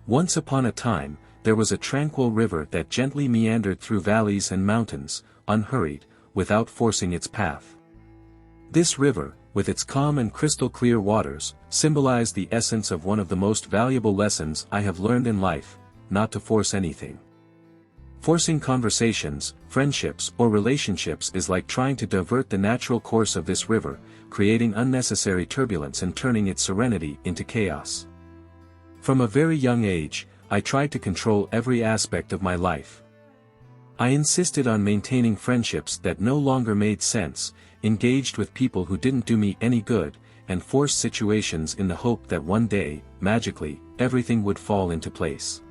Once upon a time, there was a tranquil river that gently meandered through valleys and mountains, unhurried, without forcing its path. This river, with its calm and crystal-clear waters, symbolized the essence of one of the most valuable lessons I have learned in life: not to force anything. Forcing conversations, friendships, or relationships is like trying to divert the natural course of this river, creating unnecessary turbulence and turning its serenity into chaos. From a very young age, I tried to control every aspect of my life. I insisted on maintaining friendships that no longer made sense, engaged with people who didn't do me any good, and forced situations in the hope that one day, magically, everything would fall into place.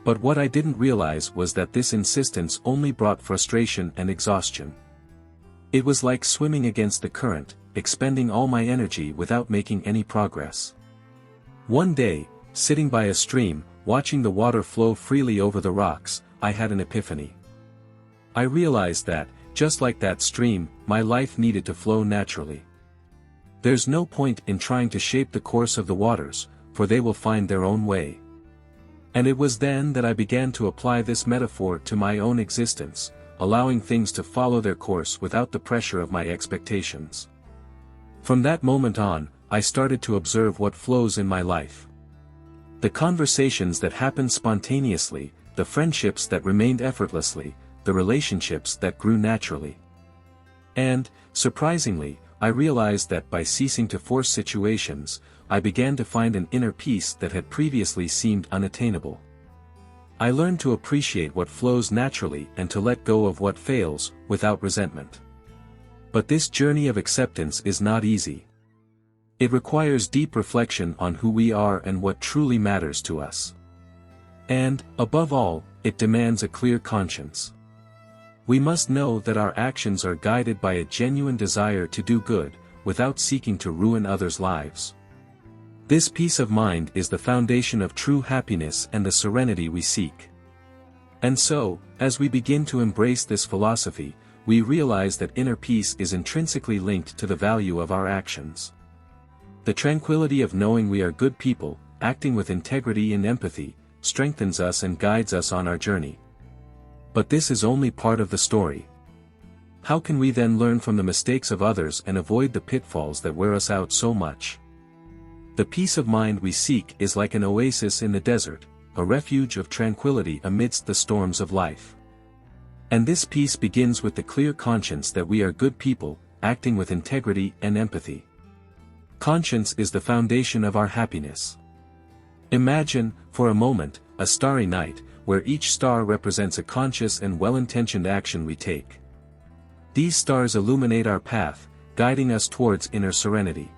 But what I didn't realize was that this insistence only brought frustration and exhaustion. It was like swimming against the current, expending all my energy without making any progress. One day, sitting by a stream, watching the water flow freely over the rocks, I had an epiphany. I realized that, just like that stream, my life needed to flow naturally. There's no point in trying to shape the course of the waters, for they will find their own way. And it was then that I began to apply this metaphor to my own existence, allowing things to follow their course without the pressure of my expectations. From that moment on, I started to observe what flows in my life. The conversations that happened spontaneously, the friendships that remained effortlessly, the relationships that grew naturally. And, surprisingly, I realized that by ceasing to force situations, I began to find an inner peace that had previously seemed unattainable. I learned to appreciate what flows naturally and to let go of what fails, without resentment. But this journey of acceptance is not easy. It requires deep reflection on who we are and what truly matters to us. And, above all, it demands a clear conscience. We must know that our actions are guided by a genuine desire to do good, without seeking to ruin others' lives. This peace of mind is the foundation of true happiness and the serenity we seek. And so, as we begin to embrace this philosophy, we realize that inner peace is intrinsically linked to the value of our actions. The tranquility of knowing we are good people, acting with integrity and empathy, strengthens us and guides us on our journey. But this is only part of the story. How can we then learn from the mistakes of others and avoid the pitfalls that wear us out so much? The peace of mind we seek is like an oasis in the desert, a refuge of tranquility amidst the storms of life. And this peace begins with the clear conscience that we are good people, acting with integrity and empathy. Conscience is the foundation of our happiness. Imagine, for a moment, a starry night, where each star represents a conscious and well-intentioned action we take. These stars illuminate our path, guiding us towards inner serenity.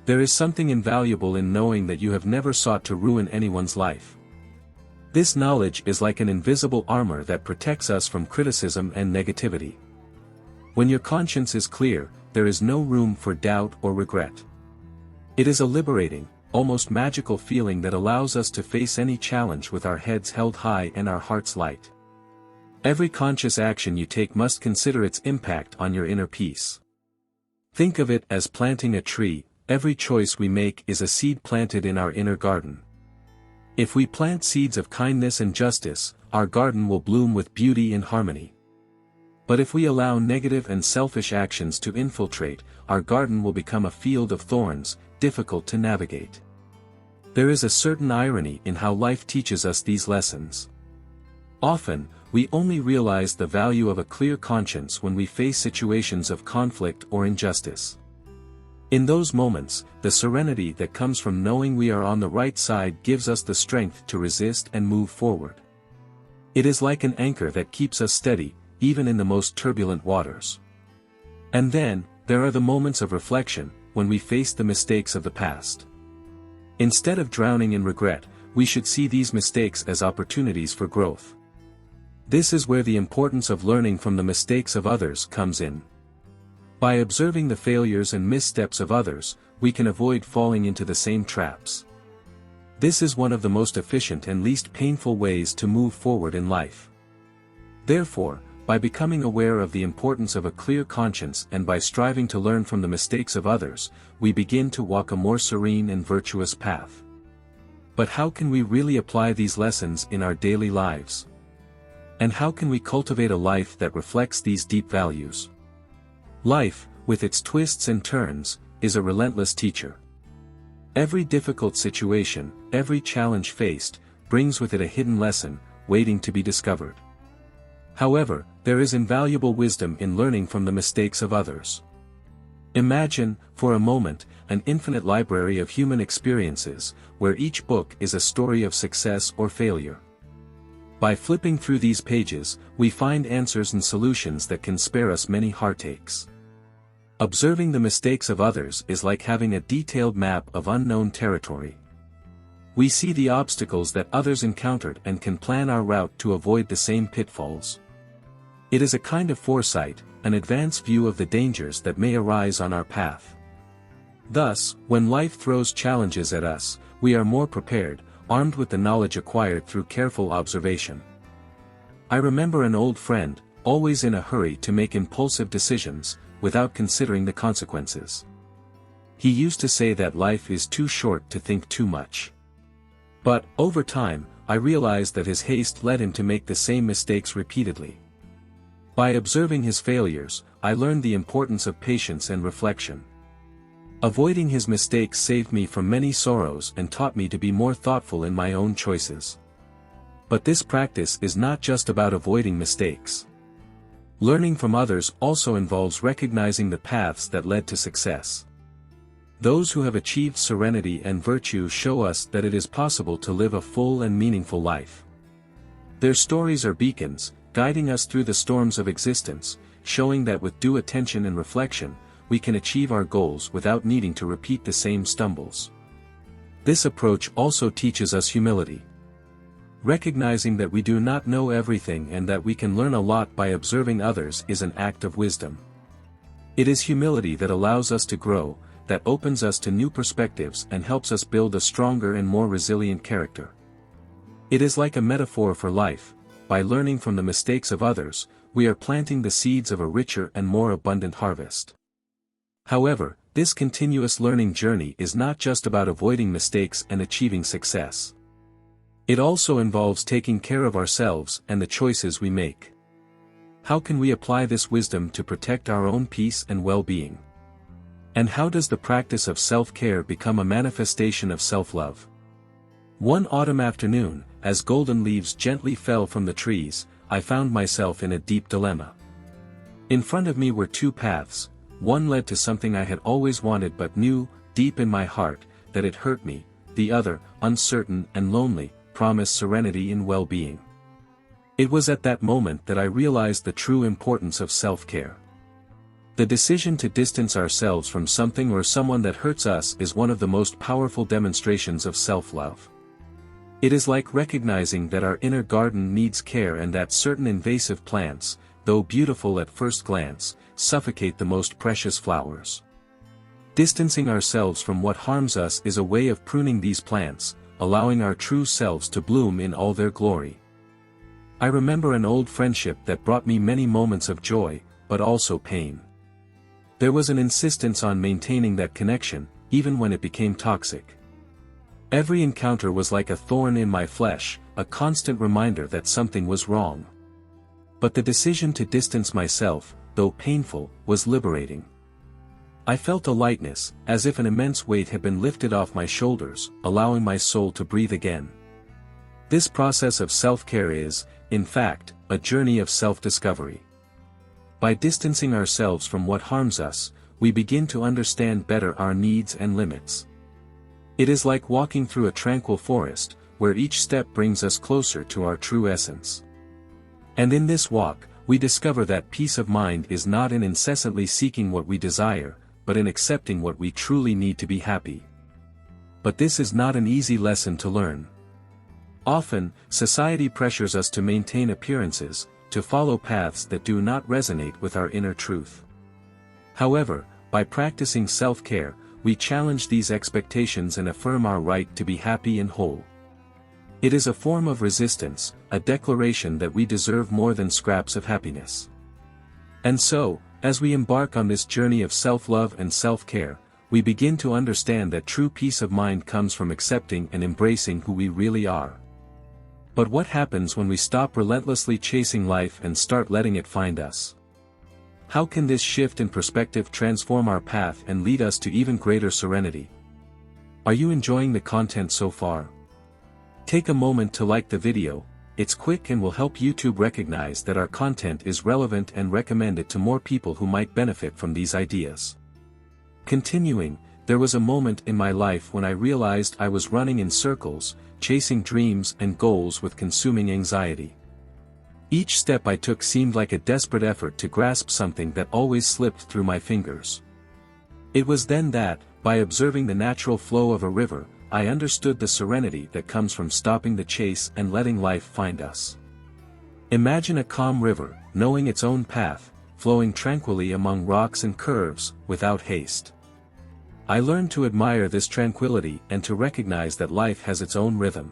There is something invaluable in knowing that you have never sought to ruin anyone's life. This knowledge is like an invisible armor that protects us from criticism and negativity. When your conscience is clear, there is no room for doubt or regret. It is a liberating, almost magical feeling that allows us to face any challenge with our heads held high and our hearts light. Every conscious action you take must consider its impact on your inner peace. Think of it as planting a tree. Every choice we make is a seed planted in our inner garden. If we plant seeds of kindness and justice, our garden will bloom with beauty and harmony. But if we allow negative and selfish actions to infiltrate, our garden will become a field of thorns, difficult to navigate. There is a certain irony in how life teaches us these lessons. Often, we only realize the value of a clear conscience when we face situations of conflict or injustice. In those moments, the serenity that comes from knowing we are on the right side gives us the strength to resist and move forward. It is like an anchor that keeps us steady, even in the most turbulent waters. And then, there are the moments of reflection, when we face the mistakes of the past. Instead of drowning in regret, we should see these mistakes as opportunities for growth. This is where the importance of learning from the mistakes of others comes in. By observing the failures and missteps of others, we can avoid falling into the same traps. This is one of the most efficient and least painful ways to move forward in life. Therefore, by becoming aware of the importance of a clear conscience and by striving to learn from the mistakes of others, we begin to walk a more serene and virtuous path. But how can we really apply these lessons in our daily lives? And how can we cultivate a life that reflects these deep values? Life, with its twists and turns, is a relentless teacher. Every difficult situation, every challenge faced, brings with it a hidden lesson, waiting to be discovered. However, there is invaluable wisdom in learning from the mistakes of others. Imagine, for a moment, an infinite library of human experiences, where each book is a story of success or failure. By flipping through these pages, we find answers and solutions that can spare us many heartaches. Observing the mistakes of others is like having a detailed map of unknown territory. We see the obstacles that others encountered and can plan our route to avoid the same pitfalls. It is a kind of foresight, an advanced view of the dangers that may arise on our path. Thus, when life throws challenges at us, we are more prepared, armed with the knowledge acquired through careful observation. I remember an old friend, always in a hurry to make impulsive decisions, without considering the consequences. He used to say that life is too short to think too much. But, over time, I realized that his haste led him to make the same mistakes repeatedly. By observing his failures, I learned the importance of patience and reflection. Avoiding his mistakes saved me from many sorrows and taught me to be more thoughtful in my own choices. But this practice is not just about avoiding mistakes. Learning from others also involves recognizing the paths that led to success. Those who have achieved serenity and virtue show us that it is possible to live a full and meaningful life. Their stories are beacons, guiding us through the storms of existence, showing that with due attention and reflection, we can achieve our goals without needing to repeat the same stumbles. This approach also teaches us humility. Recognizing that we do not know everything and that we can learn a lot by observing others is an act of wisdom. It is humility that allows us to grow, that opens us to new perspectives and helps us build a stronger and more resilient character. It is like a metaphor for life. By learning from the mistakes of others, we are planting the seeds of a richer and more abundant harvest. However, this continuous learning journey is not just about avoiding mistakes and achieving success. It also involves taking care of ourselves and the choices we make. How can we apply this wisdom to protect our own peace and well-being? And how does the practice of self-care become a manifestation of self-love? One autumn afternoon, as golden leaves gently fell from the trees, I found myself in a deep dilemma. In front of me were two paths. One led to something I had always wanted but knew, deep in my heart, that it hurt me. The other, uncertain and lonely, promised serenity and well-being. It was at that moment that I realized the true importance of self-care. The decision to distance ourselves from something or someone that hurts us is one of the most powerful demonstrations of self-love. It is like recognizing that our inner garden needs care and that certain invasive plants, though beautiful at first glance, suffocate the most precious flowers. Distancing ourselves from what harms us is a way of pruning these plants, allowing our true selves to bloom in all their glory. I remember an old friendship that brought me many moments of joy, but also pain. There was an insistence on maintaining that connection, even when it became toxic. Every encounter was like a thorn in my flesh, a constant reminder that something was wrong. But the decision to distance myself, though painful, was liberating. I felt a lightness, as if an immense weight had been lifted off my shoulders, allowing my soul to breathe again. This process of self-care is, in fact, a journey of self-discovery. By distancing ourselves from what harms us, we begin to understand better our needs and limits. It is like walking through a tranquil forest, where each step brings us closer to our true essence. And in this walk, we discover that peace of mind is not in incessantly seeking what we desire, but in accepting what we truly need to be happy. But this is not an easy lesson to learn. Often, society pressures us to maintain appearances, to follow paths that do not resonate with our inner truth. However, by practicing self-care, we challenge these expectations and affirm our right to be happy and whole. It is a form of resistance, a declaration that we deserve more than scraps of happiness. And so, as we embark on this journey of self-love and self-care, we begin to understand that true peace of mind comes from accepting and embracing who we really are. But what happens when we stop relentlessly chasing life and start letting it find us? How can this shift in perspective transform our path and lead us to even greater serenity? Are you enjoying the content so far? Take a moment to like the video. It's quick and will help YouTube recognize that our content is relevant and recommend it to more people who might benefit from these ideas. Continuing, there was a moment in my life when I realized I was running in circles, chasing dreams and goals with consuming anxiety. Each step I took seemed like a desperate effort to grasp something that always slipped through my fingers. It was then that, by observing the natural flow of a river, I understood the serenity that comes from stopping the chase and letting life find us. Imagine a calm river, knowing its own path, flowing tranquilly among rocks and curves, without haste. I learned to admire this tranquility and to recognize that life has its own rhythm.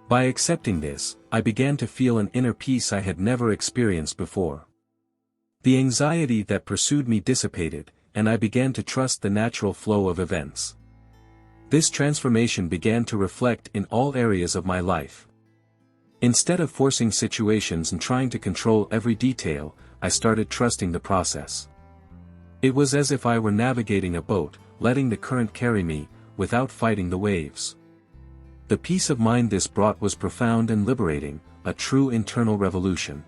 By accepting this, I began to feel an inner peace I had never experienced before. The anxiety that pursued me dissipated, and I began to trust the natural flow of events. This transformation began to reflect in all areas of my life. Instead of forcing situations and trying to control every detail, I started trusting the process. It was as if I were navigating a boat, letting the current carry me, without fighting the waves. The peace of mind this brought was profound and liberating, a true internal revolution.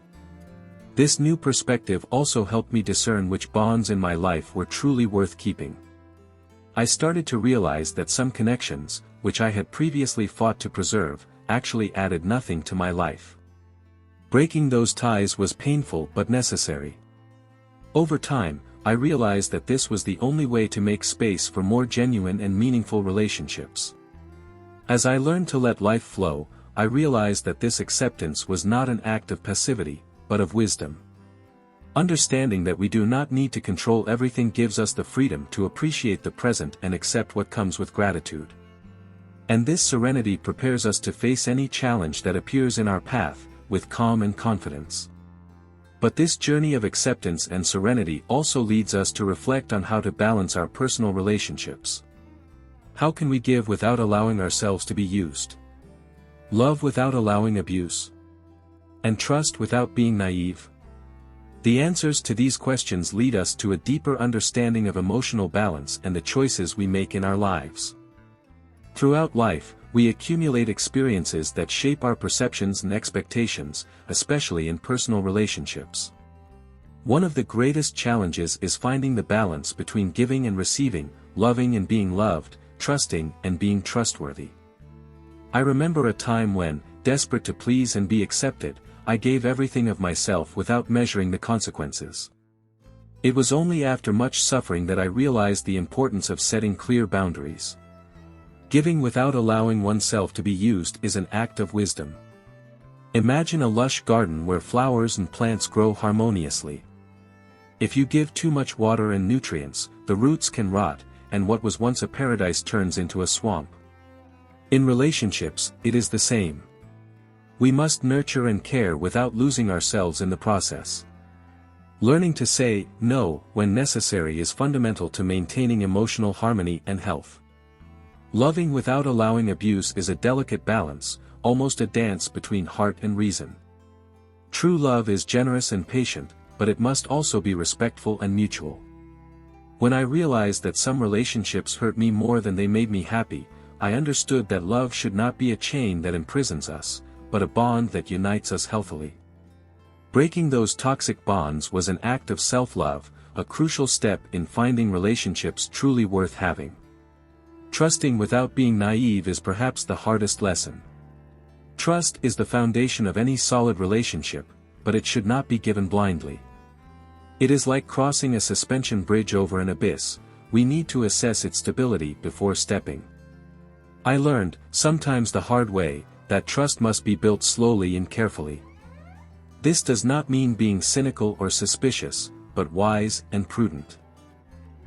This new perspective also helped me discern which bonds in my life were truly worth keeping. I started to realize that some connections, which I had previously fought to preserve, actually added nothing to my life. Breaking those ties was painful but necessary. Over time, I realized that this was the only way to make space for more genuine and meaningful relationships. As I learned to let life flow, I realized that this acceptance was not an act of passivity, but of wisdom. Understanding that we do not need to control everything gives us the freedom to appreciate the present and accept what comes with gratitude. And this serenity prepares us to face any challenge that appears in our path, with calm and confidence. But this journey of acceptance and serenity also leads us to reflect on how to balance our personal relationships. How can we give without allowing ourselves to be used? Love without allowing abuse? And trust without being naive? The answers to these questions lead us to a deeper understanding of emotional balance and the choices we make in our lives. Throughout life, we accumulate experiences that shape our perceptions and expectations, especially in personal relationships. One of the greatest challenges is finding the balance between giving and receiving, loving and being loved, trusting and being trustworthy. I remember a time when, desperate to please and be accepted, I gave everything of myself without measuring the consequences. It was only after much suffering that I realized the importance of setting clear boundaries. Giving without allowing oneself to be used is an act of wisdom. Imagine a lush garden where flowers and plants grow harmoniously. If you give too much water and nutrients, the roots can rot, and what was once a paradise turns into a swamp. In relationships, it is the same. We must nurture and care without losing ourselves in the process. Learning to say no when necessary is fundamental to maintaining emotional harmony and health. Loving without allowing abuse is a delicate balance, almost a dance between heart and reason. True love is generous and patient, but it must also be respectful and mutual. When I realized that some relationships hurt me more than they made me happy, I understood that love should not be a chain that imprisons us, but a bond that unites us healthily. Breaking those toxic bonds was an act of self-love, a crucial step in finding relationships truly worth having. Trusting without being naive is perhaps the hardest lesson. Trust is the foundation of any solid relationship, but it should not be given blindly. It is like crossing a suspension bridge over an abyss. We need to assess its stability before stepping. I learned, sometimes the hard way, that trust must be built slowly and carefully. This does not mean being cynical or suspicious, but wise and prudent.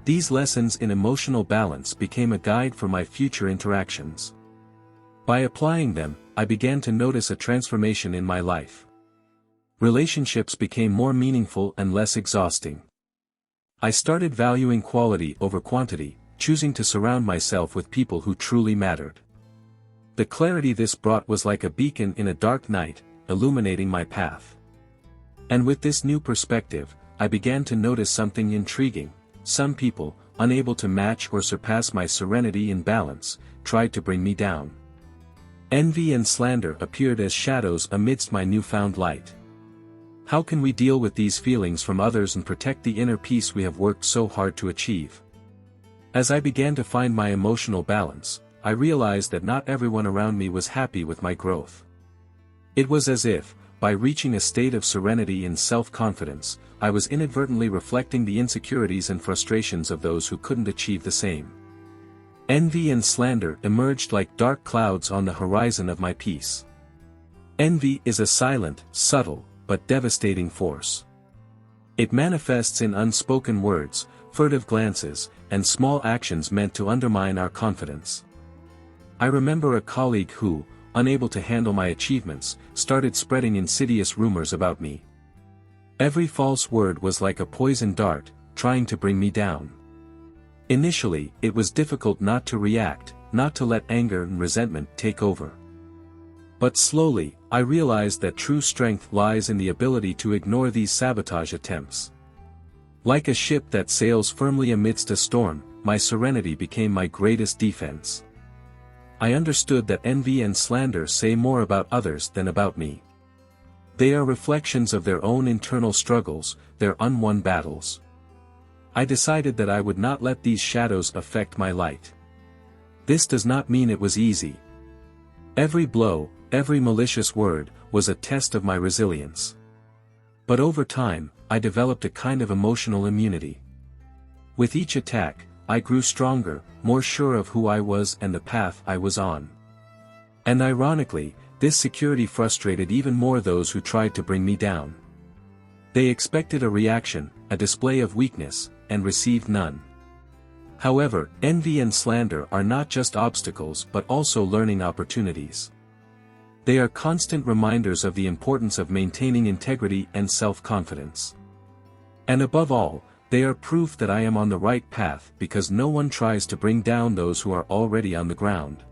These lessons in emotional balance became a guide for my future interactions. By applying them, I began to notice a transformation in my life. Relationships became more meaningful and less exhausting. I started valuing quality over quantity, choosing to surround myself with people who truly mattered. The clarity this brought was like a beacon in a dark night, illuminating my path. And with this new perspective, I began to notice something intriguing. Some people, unable to match or surpass my serenity and balance, tried to bring me down. Envy and slander appeared as shadows amidst my newfound light. How can we deal with these feelings from others and protect the inner peace we have worked so hard to achieve? As I began to find my emotional balance, I realized that not everyone around me was happy with my growth. It was as if, by reaching a state of serenity and self-confidence, I was inadvertently reflecting the insecurities and frustrations of those who couldn't achieve the same. Envy and slander emerged like dark clouds on the horizon of my peace. Envy is a silent, subtle, but devastating force. It manifests in unspoken words, furtive glances, and small actions meant to undermine our confidence. I remember a colleague who, unable to handle my achievements, started spreading insidious rumors about me. Every false word was like a poisoned dart, trying to bring me down. Initially, it was difficult not to react, not to let anger and resentment take over. But slowly, I realized that true strength lies in the ability to ignore these sabotage attempts. Like a ship that sails firmly amidst a storm, my serenity became my greatest defense. I understood that envy and slander say more about others than about me. They are reflections of their own internal struggles, their unwon battles. I decided that I would not let these shadows affect my light. This does not mean it was easy. Every blow, every malicious word, was a test of my resilience. But over time, I developed a kind of emotional immunity. With each attack, I grew stronger, more sure of who I was and the path I was on. And ironically, this security frustrated even more those who tried to bring me down. They expected a reaction, a display of weakness, and received none. However, envy and slander are not just obstacles but also learning opportunities. They are constant reminders of the importance of maintaining integrity and self-confidence. And above all, they are proof that I am on the right path because no one tries to bring down those who are already on the ground.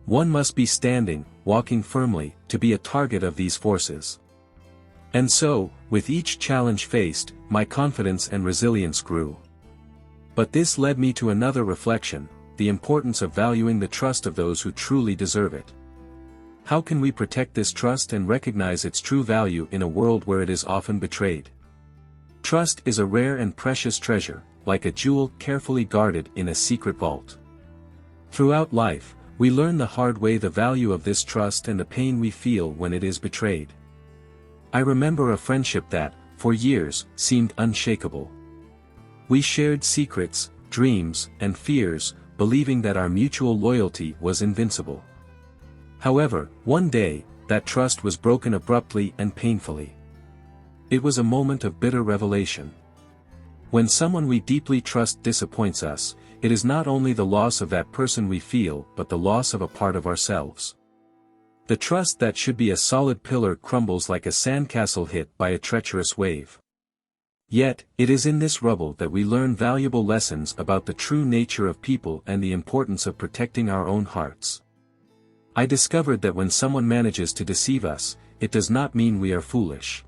One must be standing, walking firmly, to be a target of these forces. And so, with each challenge faced, my confidence and resilience grew. But this led me to another reflection, the importance of valuing the trust of those who truly deserve it. How can we protect this trust and recognize its true value in a world where it is often betrayed? Trust is a rare and precious treasure, like a jewel carefully guarded in a secret vault. Throughout life, we learn the hard way the value of this trust and the pain we feel when it is betrayed. I remember a friendship that, for years, seemed unshakable. We shared secrets, dreams, and fears, believing that our mutual loyalty was invincible. However, one day, that trust was broken abruptly and painfully. It was a moment of bitter revelation. When someone we deeply trust disappoints us, it is not only the loss of that person we feel but the loss of a part of ourselves. The trust that should be a solid pillar crumbles like a sandcastle hit by a treacherous wave. Yet, it is in this rubble that we learn valuable lessons about the true nature of people and the importance of protecting our own hearts. I discovered that when someone manages to deceive us, it does not mean we are foolish.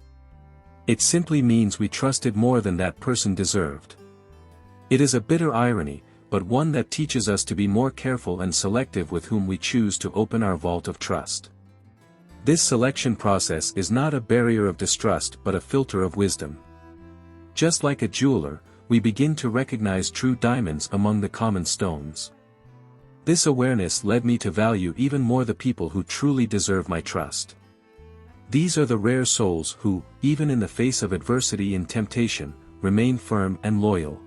It simply means we trusted more than that person deserved. It is a bitter irony, but one that teaches us to be more careful and selective with whom we choose to open our vault of trust. This selection process is not a barrier of distrust but a filter of wisdom. Just like a jeweler, we begin to recognize true diamonds among the common stones. This awareness led me to value even more the people who truly deserve my trust. These are the rare souls who, even in the face of adversity and temptation, remain firm and loyal.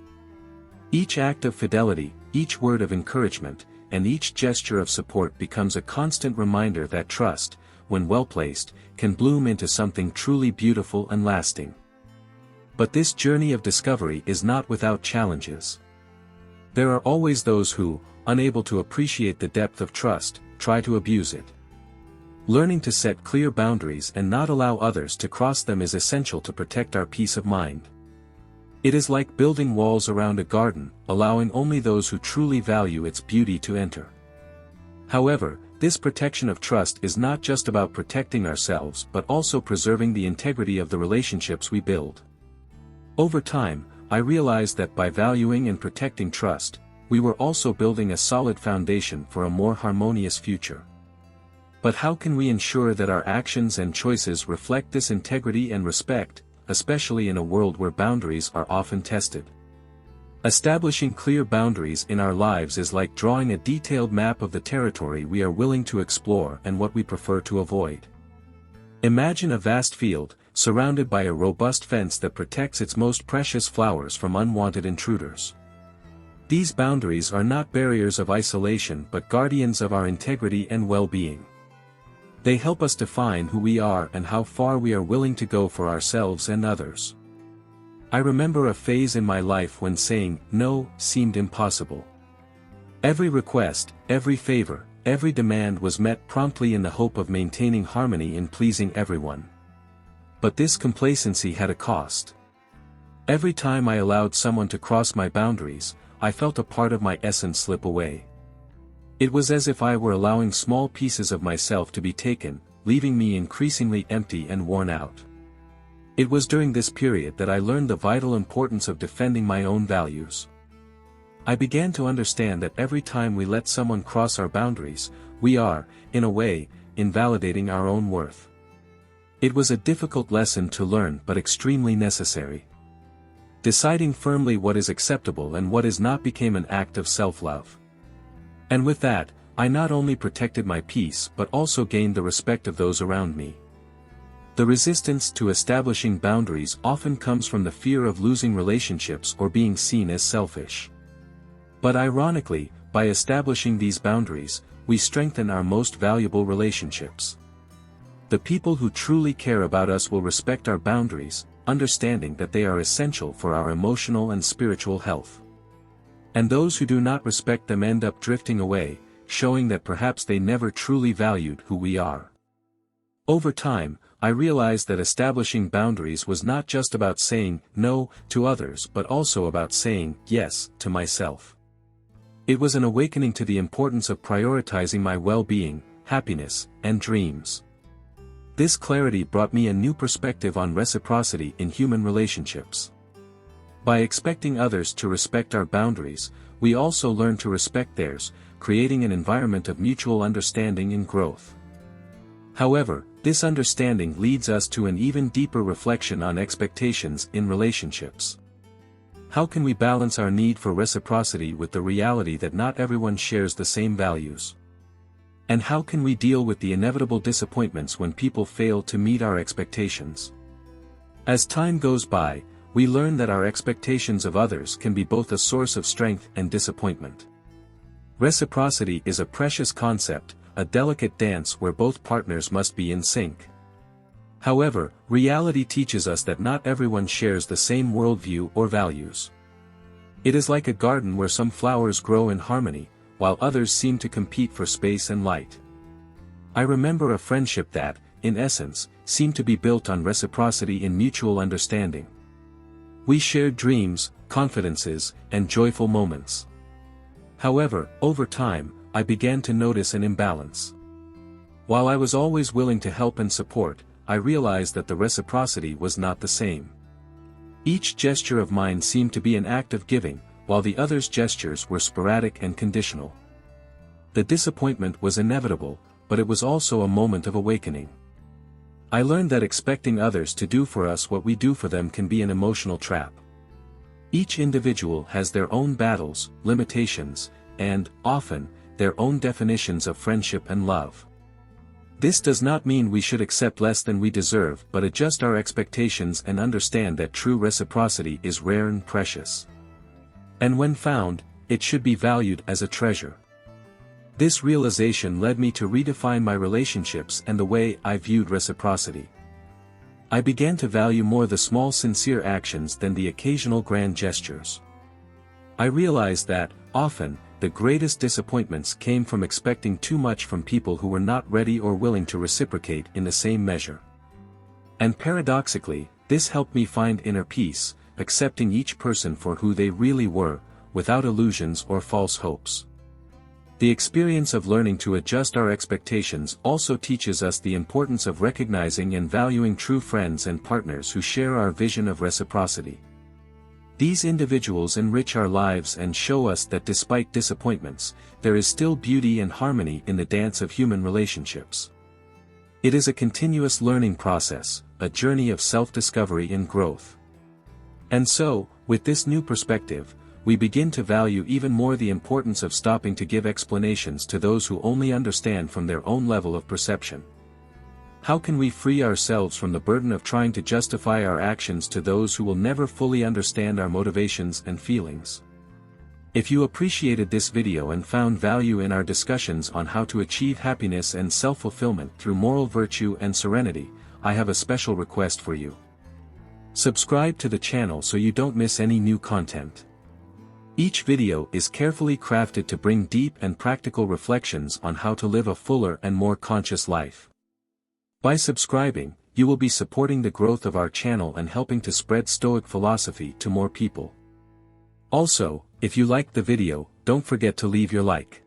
Each act of fidelity, each word of encouragement, and each gesture of support becomes a constant reminder that trust, when well placed, can bloom into something truly beautiful and lasting. But this journey of discovery is not without challenges. There are always those who, unable to appreciate the depth of trust, try to abuse it. Learning to set clear boundaries and not allow others to cross them is essential to protect our peace of mind. It is like building walls around a garden, allowing only those who truly value its beauty to enter. However, this protection of trust is not just about protecting ourselves but also preserving the integrity of the relationships we build. Over time, I realized that by valuing and protecting trust, we were also building a solid foundation for a more harmonious future. But how can we ensure that our actions and choices reflect this integrity and respect, especially in a world where boundaries are often tested? Establishing clear boundaries in our lives is like drawing a detailed map of the territory we are willing to explore and what we prefer to avoid. Imagine a vast field, surrounded by a robust fence that protects its most precious flowers from unwanted intruders. These boundaries are not barriers of isolation but guardians of our integrity and well-being. They help us define who we are and how far we are willing to go for ourselves and others. I remember a phase in my life when saying no seemed impossible. Every request, every favor, every demand was met promptly in the hope of maintaining harmony and pleasing everyone. But this complacency had a cost. Every time I allowed someone to cross my boundaries, I felt a part of my essence slip away. It was as if I were allowing small pieces of myself to be taken, leaving me increasingly empty and worn out. It was during this period that I learned the vital importance of defending my own values. I began to understand that every time we let someone cross our boundaries, we are, in a way, invalidating our own worth. It was a difficult lesson to learn but extremely necessary. Deciding firmly what is acceptable and what is not became an act of self-love. And with that, I not only protected my peace but also gained the respect of those around me. The resistance to establishing boundaries often comes from the fear of losing relationships or being seen as selfish. But ironically, by establishing these boundaries, we strengthen our most valuable relationships. The people who truly care about us will respect our boundaries, understanding that they are essential for our emotional and spiritual health. And those who do not respect them end up drifting away, showing that perhaps they never truly valued who we are. Over time, I realized that establishing boundaries was not just about saying no to others but also about saying yes to myself. It was an awakening to the importance of prioritizing my well-being, happiness, and dreams. This clarity brought me a new perspective on reciprocity in human relationships. By expecting others to respect our boundaries, we also learn to respect theirs, creating an environment of mutual understanding and growth. However, this understanding leads us to an even deeper reflection on expectations in relationships. How can we balance our need for reciprocity with the reality that not everyone shares the same values? And how can we deal with the inevitable disappointments when people fail to meet our expectations? As time goes by, we learn that our expectations of others can be both a source of strength and disappointment. Reciprocity is a precious concept, a delicate dance where both partners must be in sync. However, reality teaches us that not everyone shares the same worldview or values. It is like a garden where some flowers grow in harmony, while others seem to compete for space and light. I remember a friendship that, in essence, seemed to be built on reciprocity in mutual understanding. We shared dreams, confidences, and joyful moments. However, over time, I began to notice an imbalance. While I was always willing to help and support, I realized that the reciprocity was not the same. Each gesture of mine seemed to be an act of giving, while the other's gestures were sporadic and conditional. The disappointment was inevitable, but it was also a moment of awakening. I learned that expecting others to do for us what we do for them can be an emotional trap. Each individual has their own battles, limitations, and, often, their own definitions of friendship and love. This does not mean we should accept less than we deserve but adjust our expectations and understand that true reciprocity is rare and precious. And when found, it should be valued as a treasure. This realization led me to redefine my relationships and the way I viewed reciprocity. I began to value more the small sincere actions than the occasional grand gestures. I realized that, often, the greatest disappointments came from expecting too much from people who were not ready or willing to reciprocate in the same measure. And paradoxically, this helped me find inner peace, accepting each person for who they really were, without illusions or false hopes. The experience of learning to adjust our expectations also teaches us the importance of recognizing and valuing true friends and partners who share our vision of reciprocity. These individuals enrich our lives and show us that despite disappointments, there is still beauty and harmony in the dance of human relationships. It is a continuous learning process, a journey of self-discovery and growth. And so, with this new perspective, we begin to value even more the importance of stopping to give explanations to those who only understand from their own level of perception. How can we free ourselves from the burden of trying to justify our actions to those who will never fully understand our motivations and feelings? If you appreciated this video and found value in our discussions on how to achieve happiness and self-fulfillment through moral virtue and serenity, I have a special request for you. Subscribe to the channel so you don't miss any new content. Each video is carefully crafted to bring deep and practical reflections on how to live a fuller and more conscious life. By subscribing, you will be supporting the growth of our channel and helping to spread Stoic philosophy to more people. Also, if you liked the video, don't forget to leave your like.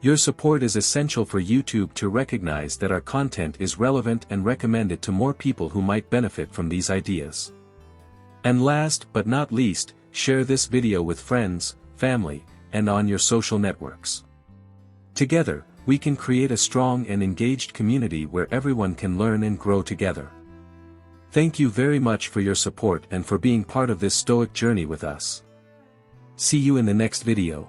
Your support is essential for YouTube to recognize that our content is relevant and recommend it to more people who might benefit from these ideas. And last but not least, share this video with friends, family, and on your social networks. Together, we can create a strong and engaged community where everyone can learn and grow together. Thank you very much for your support and for being part of this Stoic journey with us. See you in the next video.